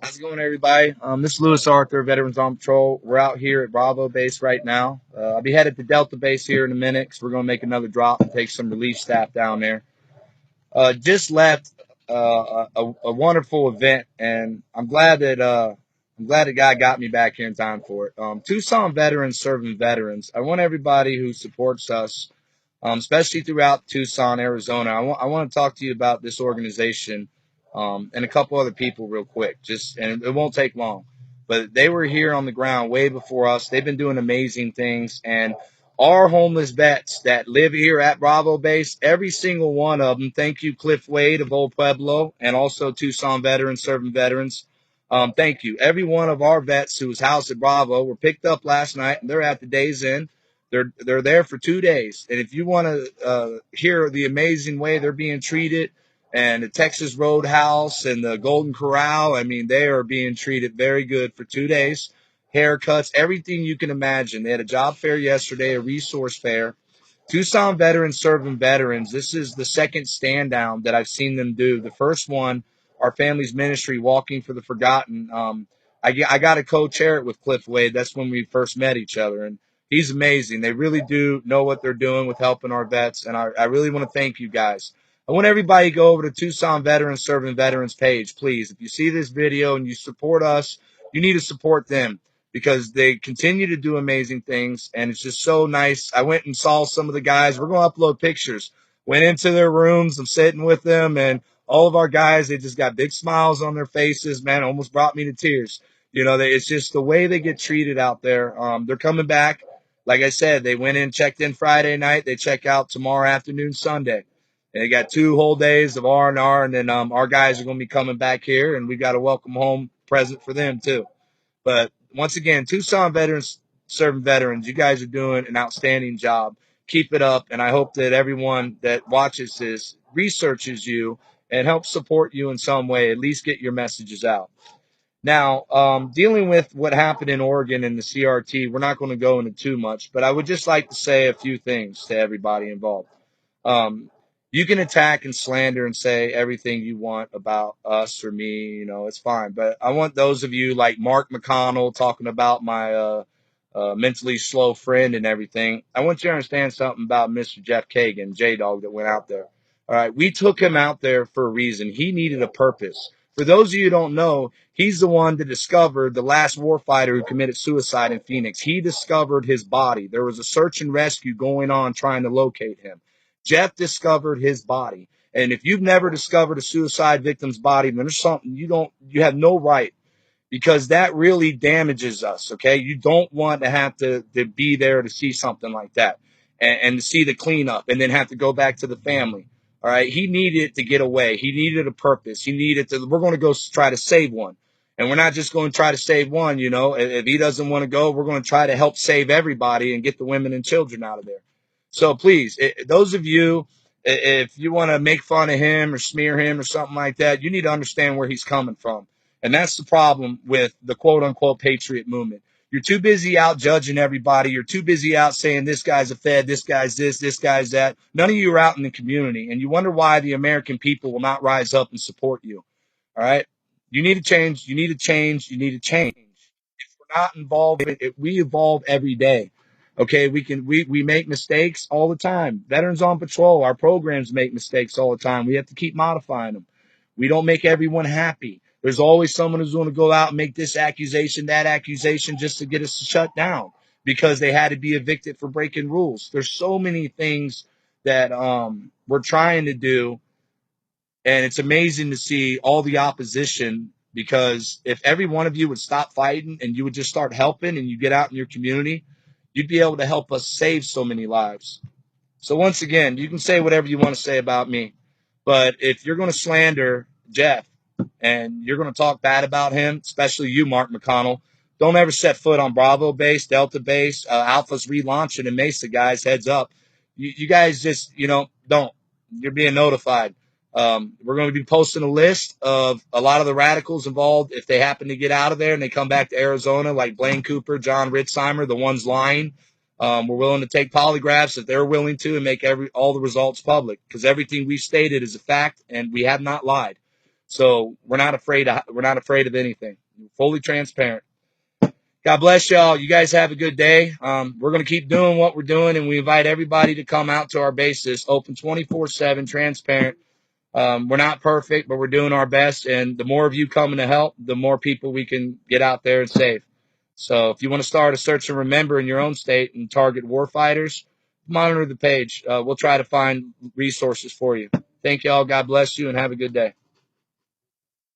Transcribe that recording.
How's it going, everybody? This is Lewis Arthur, Veterans on Patrol. We're out here at Bravo Base right now. I'll be headed to Delta Base here in a minute because we're going to make another drop and take some relief staff down there. Just left a wonderful event, and I'm glad the guy got me back here in time for it. Tucson veterans serving veterans. I want everybody who supports us, especially throughout Tucson, Arizona. I want to talk to you about this organization and a couple other people real quick. And it won't take long. But they were here on the ground way before us. They've been doing amazing things, and our homeless vets that live here at Bravo Base, every single one of them. Thank you, Cliff Wade of Old Pueblo, and also Tucson veterans serving veterans. Thank you. Every one of our vets who was housed at Bravo were picked up last night, and they're at the day's end. They're there for 2 days, and if you want to hear the amazing way they're being treated, and the Texas Roadhouse and the Golden Corral, I mean, they are being treated very good for 2 days. Haircuts, everything you can imagine. They had a job fair yesterday, a resource fair. Tucson veterans serving veterans. This is the second stand down that I've seen them do. The first one, our family's ministry, Walking for the Forgotten. I got to co-chair it with Cliff Wade. That's when we first met each other, and he's amazing. They really do know what they're doing with helping our vets, and I really want to thank you guys. I want everybody to go over to Tucson Veterans Serving Veterans page, please. If you see this video and you support us, you need to support them because they continue to do amazing things, and it's just so nice. I went and saw some of the guys. We're going to upload pictures. Went into their rooms. I'm sitting with them, and all of our guys, they just got big smiles on their faces, man. It almost brought me to tears. It's just the way they get treated out there. They're coming back. Like I said, they went in, checked in Friday night. They check out tomorrow afternoon, Sunday. And they got 2 whole days of R&R, and then our guys are going to be coming back here, and we got a welcome home present for them too. But once again, Tucson veterans serving veterans, you guys are doing an outstanding job. Keep it up, and I hope that everyone that watches this researches you and helps support you in some way. At least get your messages out. Now, dealing with what happened in Oregon and the CRT, we're not going to go into too much, but I would just like to say a few things to everybody involved. Um, you can attack and slander and say everything you want about us or me, it's fine. But I want those of you like Mark McConnell talking about my mentally slow friend and everything. I want you to understand something about Mr. Jeff Kagan, J Dog, that went out there. All right, we took him out there for a reason. He needed a purpose. For those of you who don't know, he's the one that discovered the last warfighter who committed suicide in Phoenix. He discovered his body. There was a search and rescue going on trying to locate him. Jeff discovered his body. And if you've never discovered a suicide victim's body, then there's something you have no right, because that really damages us. Okay. You don't want to have to be there to see something like that and to see the cleanup and then have to go back to the family. All right. He needed to get away. He needed a purpose. We're going to go try to save one. And we're not just going to try to save one. If he doesn't want to go, we're going to try to help save everybody and get the women and children out of there. So please, those of you, if you want to make fun of him or smear him or something like that, you need to understand where he's coming from. And that's the problem with the quote unquote patriot movement. You're too busy out judging everybody. You're too busy out saying this guy's a Fed, this guy's this guy's that. None of you are out in the community, and you wonder why the American people will not rise up and support you. All right? You need to change. You need to change. You need to change. If we're not involved, we evolve every day. Okay, we make mistakes all the time. Veterans on Patrol, our programs make mistakes all the time. We have to keep modifying them. We don't make everyone happy. There's always someone who's going to go out and make this accusation, that accusation, just to get us to shut down because they had to be evicted for breaking rules. There's so many things that we're trying to do, and it's amazing to see all the opposition, because if every one of you would stop fighting and you would just start helping and you get out in your community, you'd be able to help us save so many lives. So once again, you can say whatever you want to say about me, but if you're going to slander Jeff and you're going to talk bad about him, especially you, Mark McConnell, don't ever set foot on Bravo base, Delta base. Alpha's relaunching in Mesa, guys. Heads up. You guys just, don't. You're being notified. We're going to be posting a list of a lot of the radicals involved. If they happen to get out of there and they come back to Arizona, like Blaine Cooper, John Ritzheimer, the ones lying, we're willing to take polygraphs if they're willing to and make all the results public, because everything we've stated is a fact and we have not lied. So we're not afraid of anything. We're fully transparent. God bless y'all. You guys have a good day. We're going to keep doing what we're doing, and we invite everybody to come out to our bases, open 24/7, transparent. We're not perfect, but we're doing our best. And the more of you coming to help, the more people we can get out there and save. So if you want to start a search and remember in your own state and target war fighters, monitor the page. We'll try to find resources for you. Thank y'all. God bless you and have a good day.